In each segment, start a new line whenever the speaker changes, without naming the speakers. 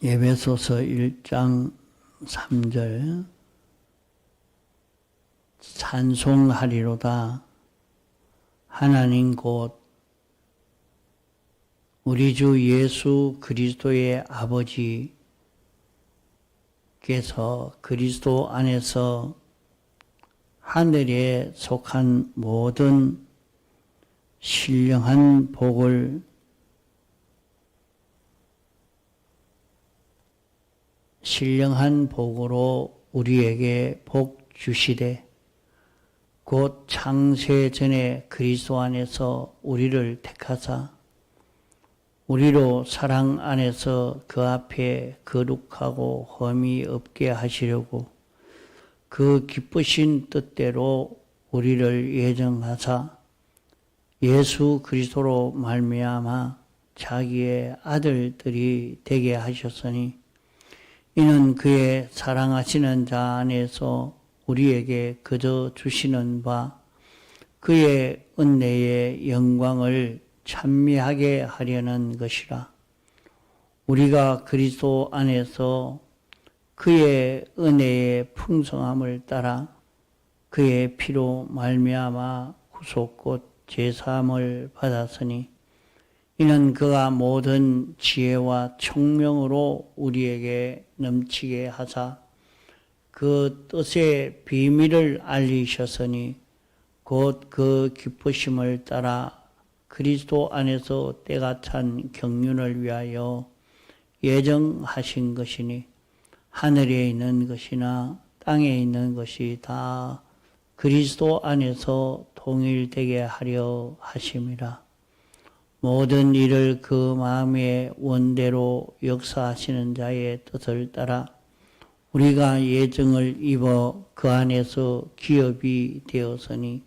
에베소서 1장 3절 찬송하리로다. 하나님 곧 우리 주 예수 그리스도의 아버지께서 그리스도 안에서 하늘에 속한 모든 신령한 복을 신령한 복으로 우리에게 복 주시되 곧 창세 전에 그리스도 안에서 우리를 택하사 우리로 사랑 안에서 그 앞에 거룩하고 흠이 없게 하시려고 그 기쁘신 뜻대로 우리를 예정하사 예수 그리스도로 말미암아 자기의 아들들이 되게 하셨으니 이는 그의 사랑하시는 자 안에서 우리에게 거저 주시는 바 그의 은혜의 영광을 찬미하게 하려는 것이라. 우리가 그리스도 안에서 그의 은혜의 풍성함을 따라 그의 피로 말미암아 구속 곧 제사함을 받았으니 이는 그가 모든 지혜와 총명으로 우리에게 넘치게 하사 그 뜻의 비밀을 알리셨으니 곧 그 기쁘심을 따라 그리스도 안에서 때가 찬 경륜을 위하여 예정하신 것이니 하늘에 있는 것이나 땅에 있는 것이 다 그리스도 안에서 통일되게 하려 하심이라. 모든 일을 그 마음의 원대로 역사하시는 자의 뜻을 따라 우리가 예정을 입어 그 안에서 기업이 되었으니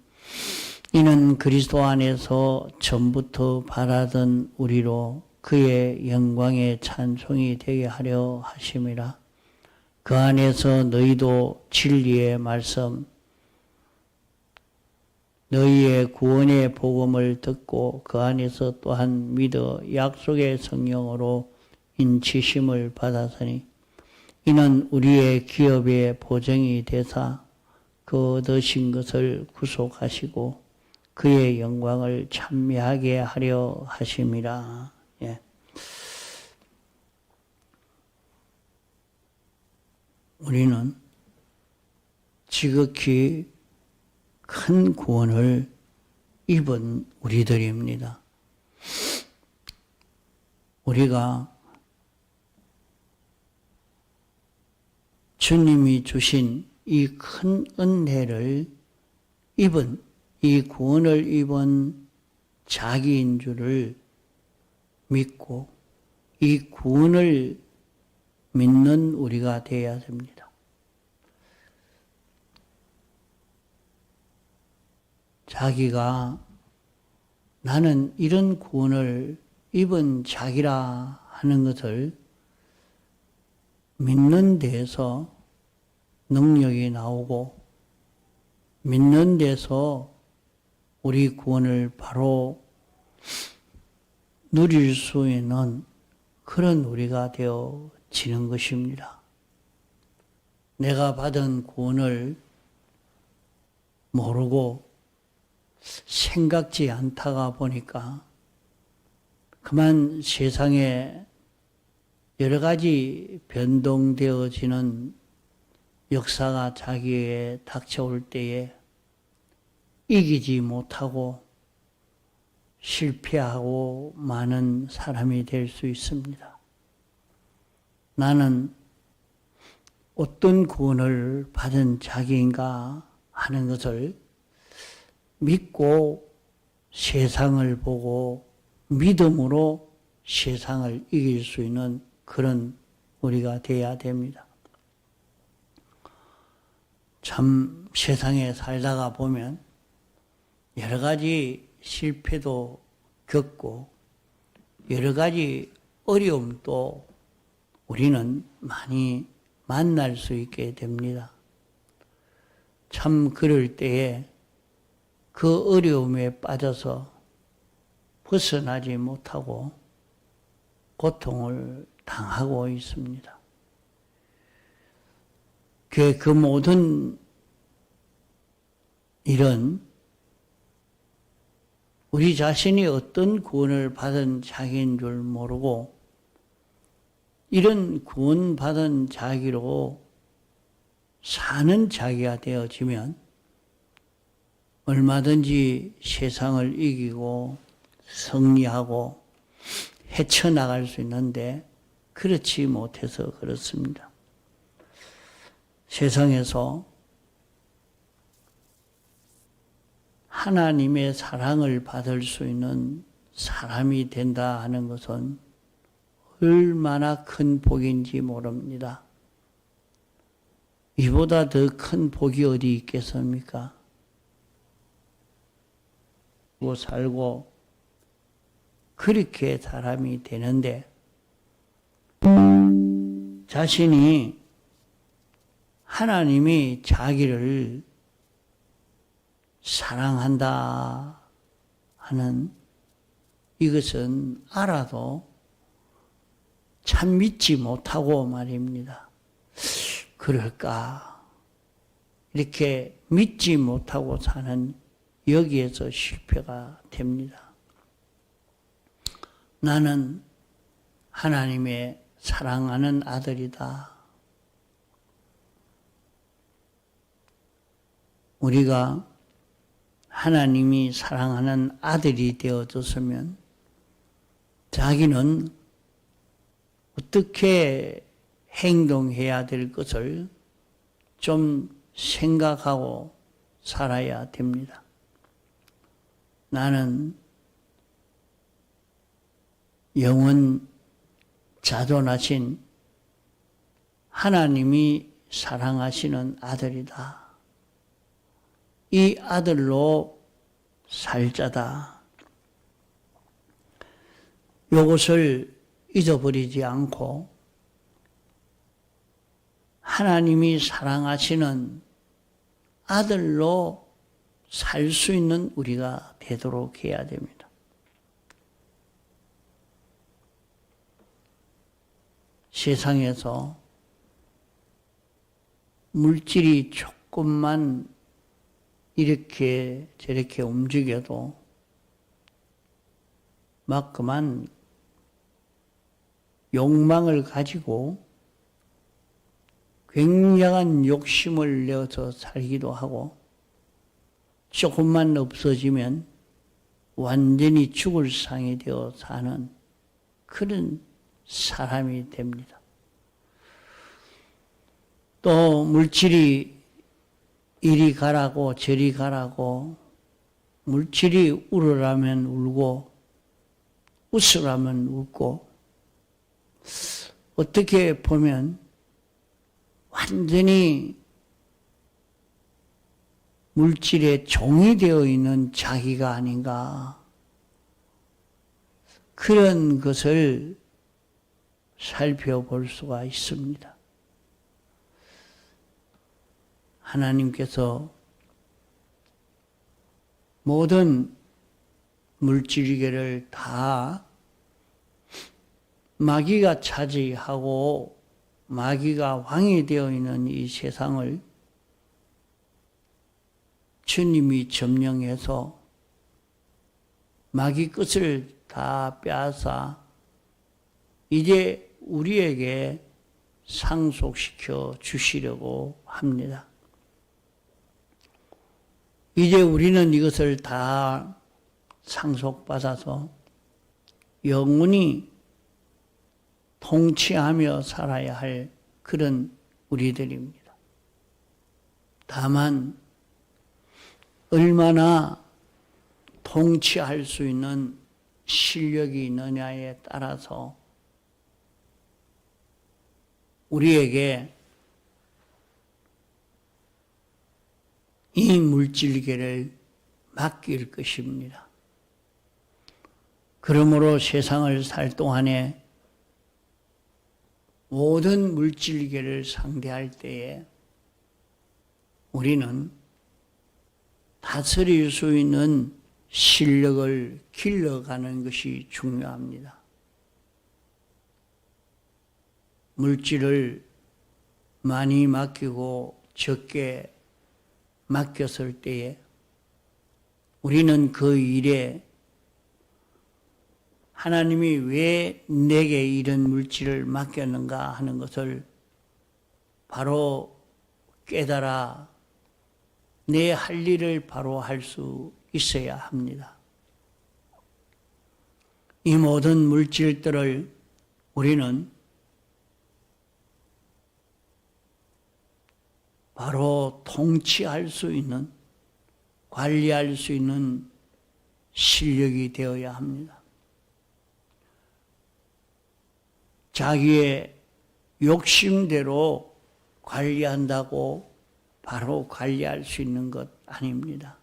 이는 그리스도 안에서 전부터 바라던 우리로 그의 영광의 찬송이 되게 하려 하심이라. 그 안에서 너희도 진리의 말씀 너희의 구원의 복음을 듣고 그 안에서 또한 믿어 약속의 성령으로 인치심을 받았으니 이는 우리의 기업의 보증이 되사 그 얻으신 것을 구속하시고 그의 영광을 찬미하게 하려 하심이라. 예. 우리는 지극히 큰 구원을 입은 우리들입니다. 우리가 주님이 주신 이 큰 은혜를 입은 이 구원을 입은 자기인 줄을 믿고 이 구원을 믿는 우리가 되어야 됩니다. 자기가 나는 이런 구원을 입은 자기라 하는 것을 믿는 데에서 능력이 나오고 믿는 데서 우리 구원을 바로 누릴 수 있는 그런 우리가 되어지는 것입니다. 내가 받은 구원을 모르고 생각지 않다가 보니까 그만 세상에 여러 가지 변동되어지는 역사가 자기에게 닥쳐올 때에 이기지 못하고 실패하고 많은 사람이 될 수 있습니다. 나는 어떤 구원을 받은 자기인가 하는 것을 믿고 세상을 보고 믿음으로 세상을 이길 수 있는 그런 우리가 되어야 됩니다. 참 세상에 살다가 보면 여러 가지 실패도 겪고 여러 가지 어려움도 우리는 많이 만날 수 있게 됩니다. 참 그럴 때에 그 어려움에 빠져서 벗어나지 못하고 고통을 당하고 있습니다. 그 모든 일은 우리 자신이 어떤 구원을 받은 자기인 줄 모르고 이런 구원받은 자기로 사는 자기가 되어지면 얼마든지 세상을 이기고 승리하고 헤쳐나갈 수 있는데 그렇지 못해서 그렇습니다. 세상에서 하나님의 사랑을 받을 수 있는 사람이 된다 하는 것은 얼마나 큰 복인지 모릅니다. 이보다 더 큰 복이 어디 있겠습니까? 살고 그렇게 사람이 되는데 자신이 하나님이 자기를 사랑한다 하는 이것은 알아도 참 믿지 못하고 말입니다. 그럴까? 이렇게 믿지 못하고 사는 여기에서 실패가 됩니다. 나는 하나님의 사랑하는 아들이다. 우리가 하나님이 사랑하는 아들이 되어졌으면 자기는 어떻게 행동해야 될 것을 좀 생각하고 살아야 됩니다. 나는 영원 자존하신 하나님이 사랑하시는 아들이다. 이 아들로 살자다. 이것을 잊어버리지 않고 하나님이 사랑하시는 아들로 살 수 있는 우리가 되도록 해야 됩니다. 세상에서 물질이 조금만 이렇게 저렇게 움직여도 막 그만 욕망을 가지고 굉장한 욕심을 내어서 살기도 하고 조금만 없어지면 완전히 죽을 상이 되어 사는 그런 사람이 됩니다. 또 물질이 이리 가라고 저리 가라고 물질이 울으라면 울고 웃으라면 웃고 어떻게 보면 완전히 물질의 종이 되어 있는 자기가 아닌가 그런 것을 살펴볼 수가 있습니다. 하나님께서 모든 물질계를 다 마귀가 차지하고 마귀가 왕이 되어 있는 이 세상을 주님이 점령해서 마귀 끝을 다 빼앗아 이제 우리에게 상속시켜 주시려고 합니다. 이제 우리는 이것을 다 상속받아서 영원히 통치하며 살아야 할 그런 우리들입니다. 다만 얼마나 통치할 수 있는 실력이 있느냐에 따라서 우리에게 이 물질계를 맡길 것입니다. 그러므로 세상을 살 동안에 모든 물질계를 상대할 때에 우리는 다스릴 수 있는 실력을 길러가는 것이 중요합니다. 물질을 많이 맡기고 적게 맡겼을 때에 우리는 그 일에 하나님이 왜 내게 이런 물질을 맡겼는가 하는 것을 바로 깨달아 내 할 일을 바로 할 수 있어야 합니다. 이 모든 물질들을 우리는 바로 통치할 수 있는, 관리할 수 있는 실력이 되어야 합니다. 자기의 욕심대로 관리한다고 바로 관리할 수 있는 것 아닙니다.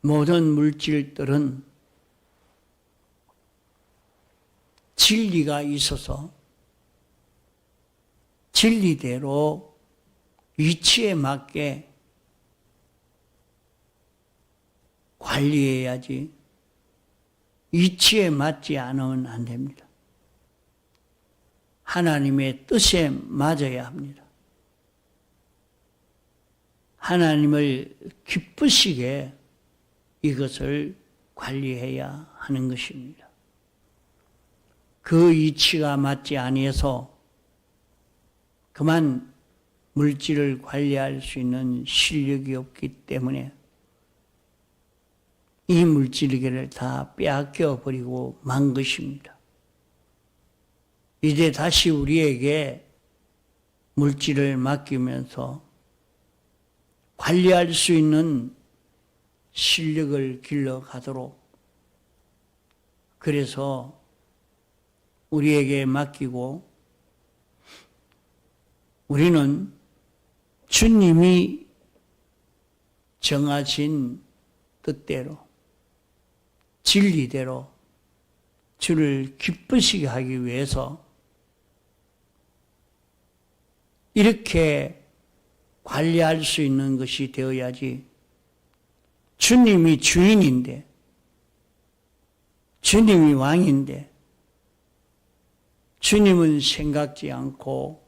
모든 물질들은 진리가 있어서 진리대로 위치에 맞게 관리해야지 위치에 맞지 않으면 안 됩니다. 하나님의 뜻에 맞아야 합니다. 하나님을 기쁘시게 이것을 관리해야 하는 것입니다. 그 이치가 맞지 아니해서 그만 물질을 관리할 수 있는 실력이 없기 때문에 이 물질계를 다 빼앗겨 버리고 만 것입니다. 이제 다시 우리에게 물질을 맡기면서 관리할 수 있는 실력을 길러가도록, 그래서 우리에게 맡기고 우리는 주님이 정하신 뜻대로 진리대로 주를 기쁘시게 하기 위해서 이렇게 관리할 수 있는 것이 되어야지. 주님이 주인인데, 주님이 왕인데, 주님은 생각지 않고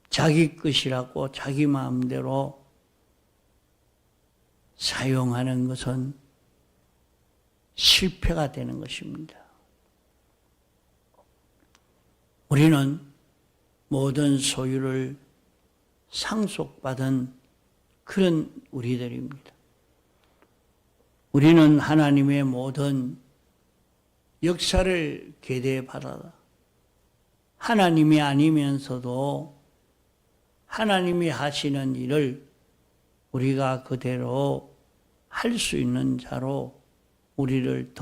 자기 것이라고 자기 마음대로 사용하는 것은 실패가 되는 것입니다. 우리는 모든 소유를 상속받은 그런 우리들입니다. 우리는 하나님의 모든 역사를 계대받아 하나님이 아니면서도 하나님이 하시는 일을 우리가 그대로 할 수 있는 자로 우리를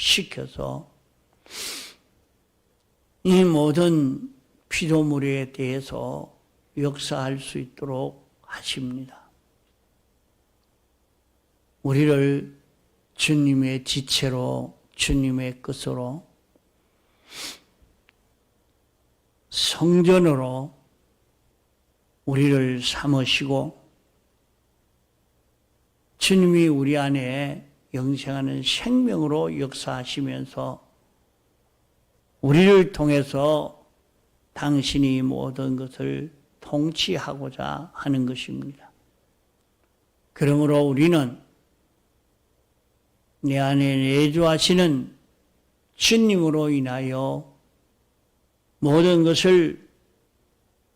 등용시켜서 이 모든 피조물에 대해서 역사할 수 있도록 하십니다. 우리를 주님의 지체로, 주님의 것으로, 성전으로 우리를 삼으시고 주님이 우리 안에 영생하는 생명으로 역사하시면서 우리를 통해서 당신이 모든 것을 통치하고자 하는 것입니다. 그러므로 우리는 내 안에 내주하시는 주님으로 인하여 모든 것을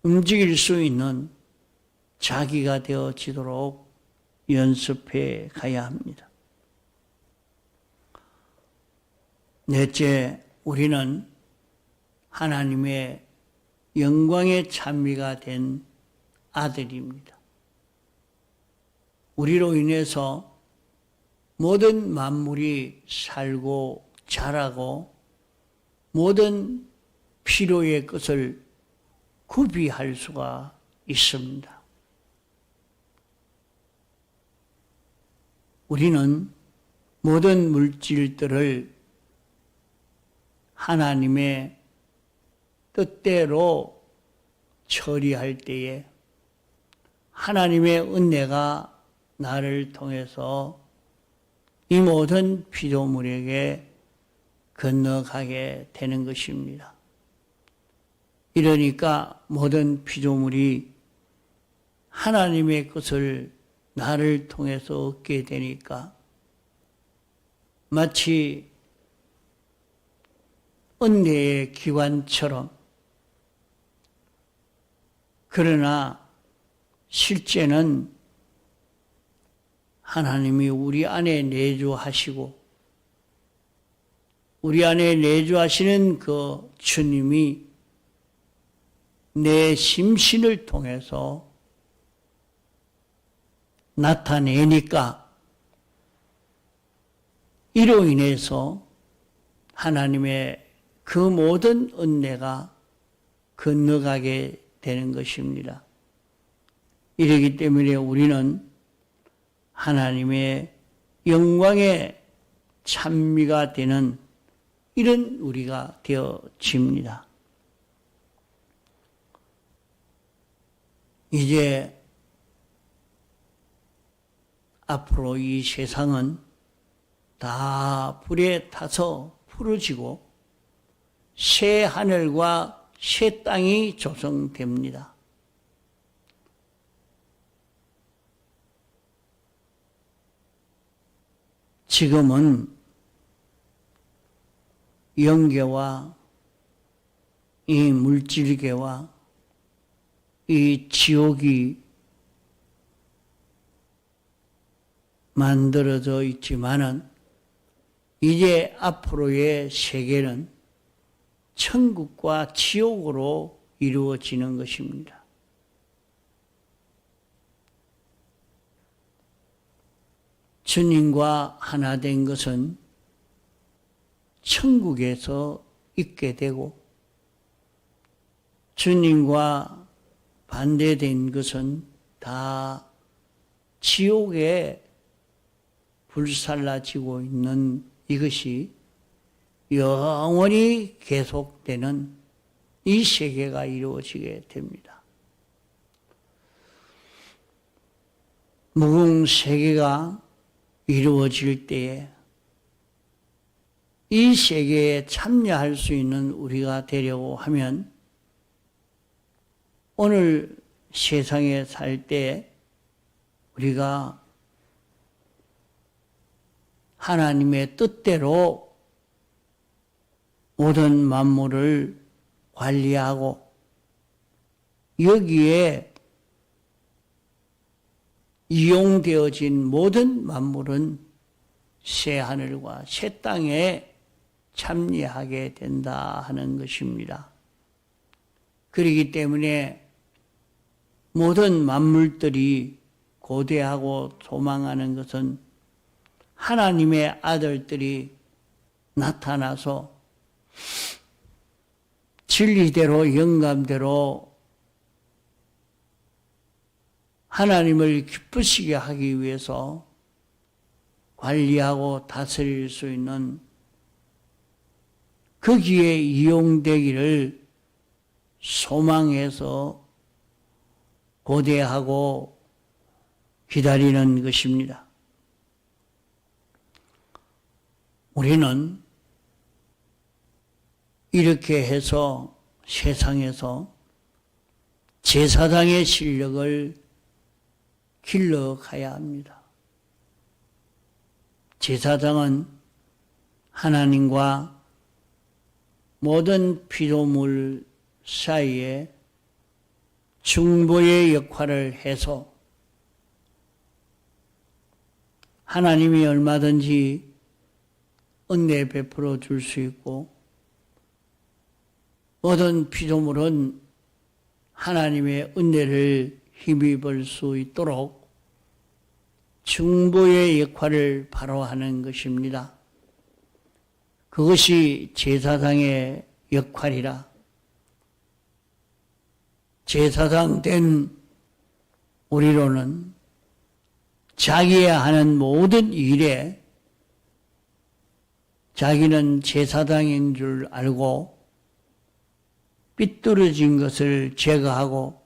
움직일 수 있는 자기가 되어지도록 연습해 가야 합니다. 넷째, 우리는 하나님의 영광의 찬미가 된 아들입니다. 우리로 인해서 모든 만물이 살고 자라고 모든 필요의 것을 구비할 수가 있습니다. 우리는 모든 물질들을 하나님의 뜻대로 처리할 때에 하나님의 은혜가 나를 통해서 이 모든 피조물에게 건너가게 되는 것입니다. 이러니까 모든 피조물이 하나님의 것을 나를 통해서 얻게 되니까 마치 은혜의 기관처럼, 그러나 실제는 하나님이 우리 안에 내주하시고 우리 안에 내주하시는 그 주님이 내 심신을 통해서 나타내니까 이로 인해서 하나님의 그 모든 은혜가 건너가게 되는 것입니다. 이러기 때문에 우리는 하나님의 영광의 찬미가 되는 이런 우리가 되어집니다. 이제 앞으로 이 세상은 다 불에 타서 풀어지고 새 하늘과 새 땅이 조성됩니다. 지금은 영계와 이 물질계와 이 지옥이 만들어져 있지만은 이제 앞으로의 세계는 천국과 지옥으로 이루어지는 것입니다. 주님과 하나 된 것은 천국에서 있게 되고 주님과 반대된 것은 다 지옥에 불살라지고 있는 이것이 영원히 계속되는 이 세계가 이루어지게 됩니다. 무궁세계가 이루어질 때에 이 세계에 참여할 수 있는 우리가 되려고 하면 오늘 세상에 살 때 우리가 하나님의 뜻대로 모든 만물을 관리하고 여기에 이용되어진 모든 만물은 새 하늘과 새 땅에 참여하게 된다 하는 것입니다. 그렇기 때문에 모든 만물들이 고대하고 소망하는 것은 하나님의 아들들이 나타나서 진리대로 영감대로 하나님을 기쁘시게 하기 위해서 관리하고 다스릴 수 있는 거기에 이용되기를 소망해서 고대하고 기다리는 것입니다. 우리는 이렇게 해서 세상에서 제사장의 실력을 길러가야 합니다. 제사장은 하나님과 모든 피조물 사이에 중보의 역할을 해서 하나님이 얼마든지 은혜 베풀어 줄 수 있고 모든 피조물은 하나님의 은혜를 힘입을 수 있도록 중보의 역할을 바로 하는 것입니다. 그것이 제사장의 역할이라 제사장 된 우리로는 자기가 하는 모든 일에 자기는 제사장인 줄 알고 삐뚤어진 것을 제거하고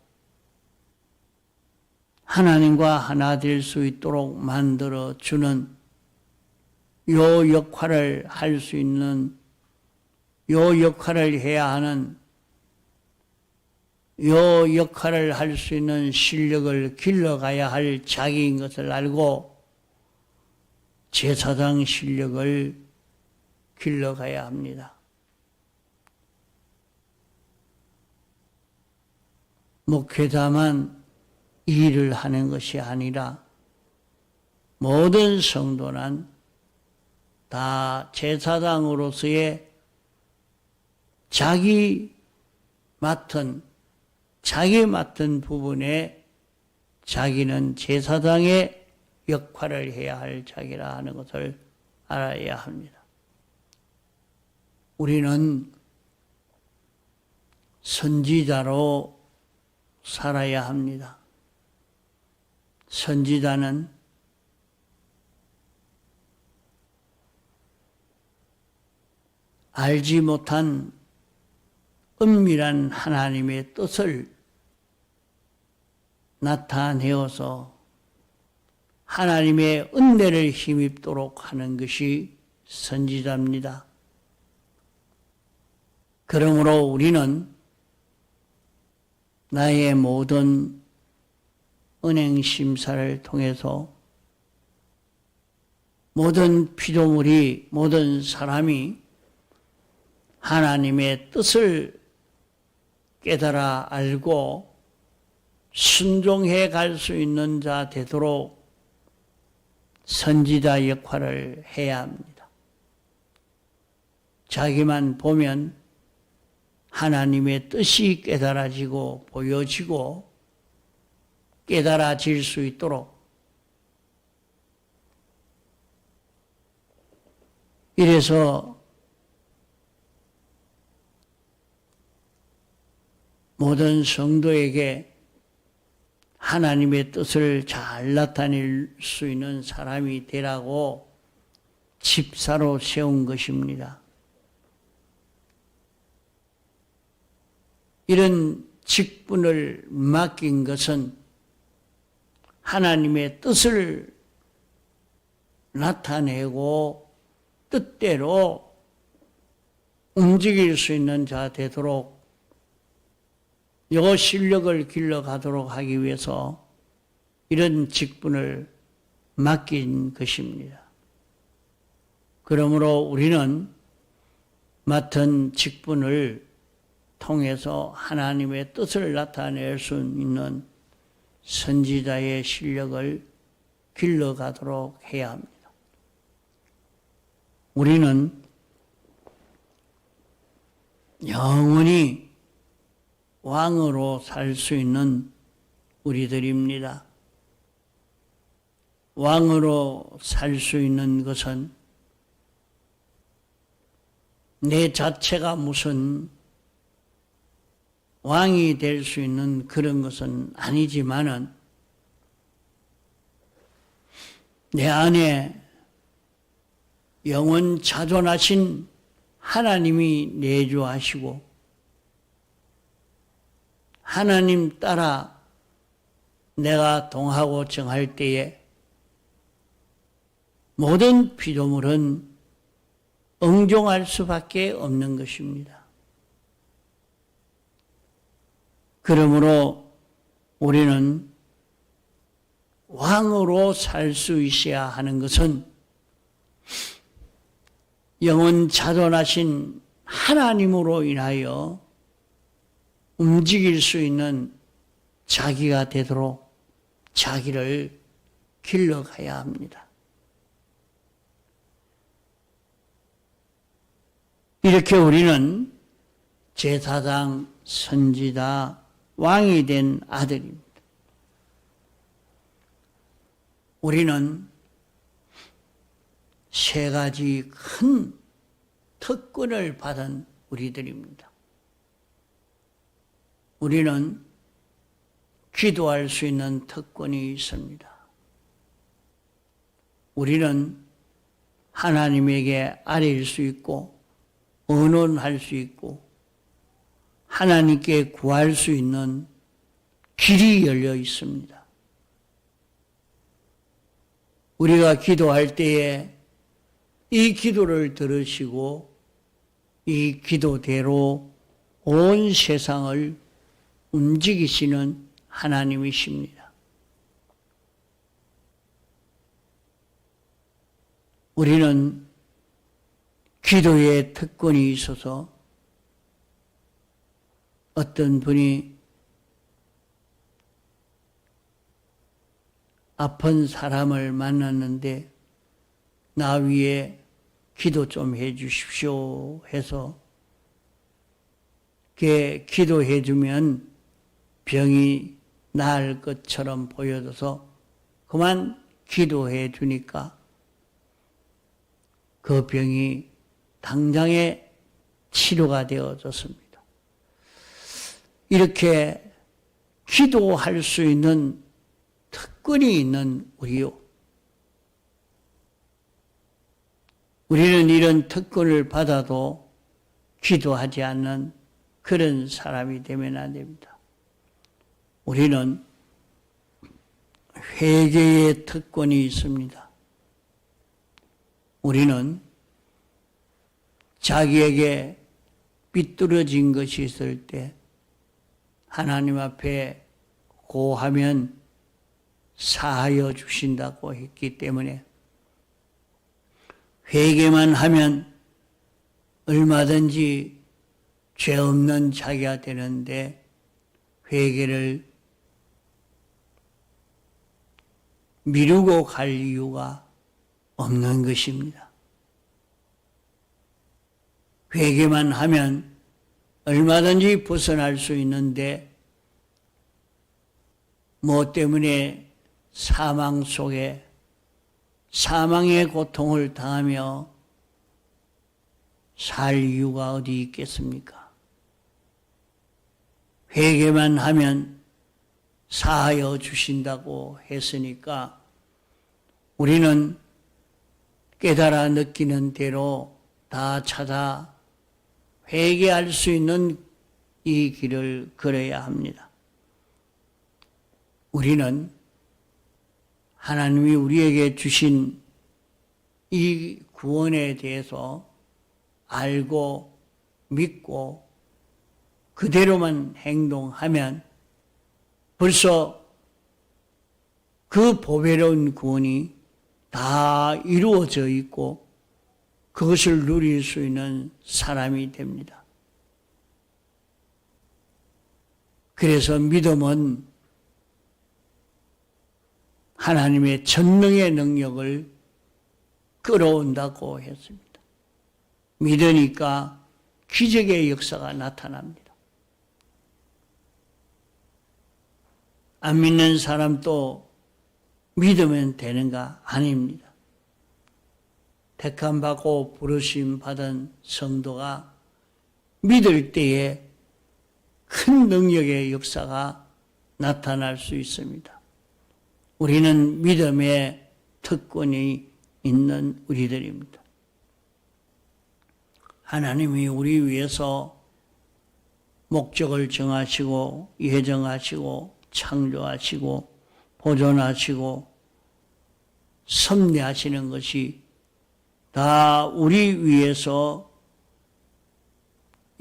하나님과 하나 될 수 있도록 만들어 주는 요 역할을 할 수 있는 요 역할을 해야 하는, 요 역할을 할 수 있는 실력을 길러가야 할 자기인 것을 알고 제사장 실력을 길러가야 합니다. 목회자만 일을 하는 것이 아니라 모든 성도는 다 제사장으로서의 자기 맡은 부분에 자기는 제사장의 역할을 해야 할 자기라 하는 것을 알아야 합니다. 우리는 선지자로 살아야 합니다. 선지자는 알지 못한 은밀한 하나님의 뜻을 나타내어서 하나님의 은혜를 힘입도록 하는 것이 선지자입니다. 그러므로 우리는 나의 모든 은행 심사를 통해서 모든 피조물이, 모든 사람이 하나님의 뜻을 깨달아 알고 순종해 갈 수 있는 자 되도록 선지자 역할을 해야 합니다. 자기만 보면 하나님의 뜻이 깨달아지고 보여지고 깨달아질 수 있도록, 이래서 모든 성도에게 하나님의 뜻을 잘 나타낼 수 있는 사람이 되라고 집사로 세운 것입니다. 이런 직분을 맡긴 것은 하나님의 뜻을 나타내고 뜻대로 움직일 수 있는 자 되도록 요 실력을 길러가도록 하기 위해서 이런 직분을 맡긴 것입니다. 그러므로 우리는 맡은 직분을 통해서 하나님의 뜻을 나타낼 수 있는 선지자의 실력을 길러가도록 해야 합니다. 우리는 영원히 왕으로 살 수 있는 우리들입니다. 왕으로 살 수 있는 것은 내 자체가 무슨 왕이 될 수 있는 그런 것은 아니지만은 내 안에 영원 자존하신 하나님이 내주하시고 하나님 따라 내가 동하고 정할 때에 모든 피조물은 응종할 수밖에 없는 것입니다. 그러므로 우리는 왕으로 살 수 있어야 하는 것은 영원 자존하신 하나님으로 인하여 움직일 수 있는 자기가 되도록 자기를 길러가야 합니다. 이렇게 우리는 제사장, 선지자, 왕이 된 아들입니다. 우리는 세 가지 큰 특권을 받은 우리들입니다. 우리는 기도할 수 있는 특권이 있습니다. 우리는 하나님에게 아뢰일 수 있고 언언할 수 있고 하나님께 구할 수 있는 길이 열려 있습니다. 우리가 기도할 때에 이 기도를 들으시고 이 기도대로 온 세상을 움직이시는 하나님이십니다. 우리는 기도에 특권이 있어서 어떤 분이 아픈 사람을 만났는데 나 위에 기도 좀 해 주십시오 해서 걔 기도해 주면 병이 나을 것처럼 보여져서 그만 기도해 주니까 그 병이 당장에 치료가 되어졌습니다. 이렇게 기도할 수 있는 특권이 있는 우리요. 우리는 이런 특권을 받아도 기도하지 않는 그런 사람이 되면 안 됩니다. 우리는 회개의 특권이 있습니다. 우리는 자기에게 삐뚤어진 것이 있을 때 하나님 앞에 고하면 사하여 주신다고 했기 때문에 회개만 하면 얼마든지 죄 없는 자기가 되는데 회개를 미루고 갈 이유가 없는 것입니다. 회개만 하면 얼마든지 벗어날 수 있는데 뭐 때문에 사망 속에 사망의 고통을 당하며 살 이유가 어디 있겠습니까? 회개만 하면 사하여 주신다고 했으니까 우리는 깨달아 느끼는 대로 다 찾아 회개할 수 있는 이 길을 걸어야 합니다. 우리는 하나님이 우리에게 주신 이 구원에 대해서 알고 믿고 그대로만 행동하면 벌써 그 보배로운 구원이 다 이루어져 있고 그것을 누릴 수 있는 사람이 됩니다. 그래서 믿음은 하나님의 전능의 능력을 끌어온다고 했습니다. 믿으니까 기적의 역사가 나타납니다. 안 믿는 사람도 믿으면 되는가? 아닙니다. 택함받고 부르심 받은 성도가 믿을 때에 큰 능력의 역사가 나타날 수 있습니다. 우리는 믿음의 특권이 있는 우리들입니다. 하나님이 우리 위해서 목적을 정하시고 예정하시고 창조하시고 보존하시고 섭리하시는 것이 다 우리 위해서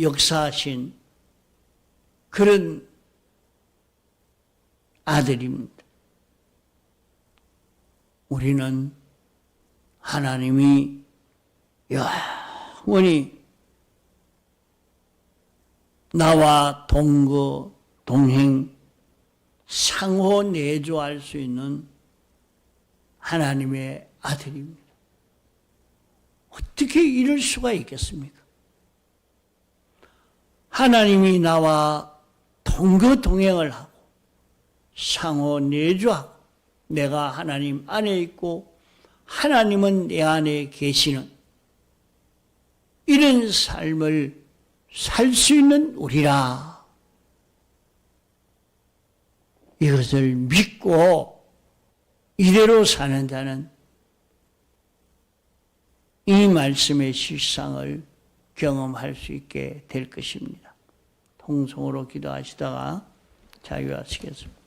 역사하신 그런 아들입니다. 우리는 하나님이 영원히 나와 동거, 동행, 상호 내조할 수 있는 하나님의 아들입니다. 어떻게 이럴 수가 있겠습니까? 하나님이 나와 동거, 동행을 하고 상호 내조하고 내가 하나님 안에 있고 하나님은 내 안에 계시는 이런 삶을 살 수 있는 우리라. 이것을 믿고 이대로 사는 자는 이 말씀의 실상을 경험할 수 있게 될 것입니다. 통성으로 기도하시다가 자유하시겠습니다.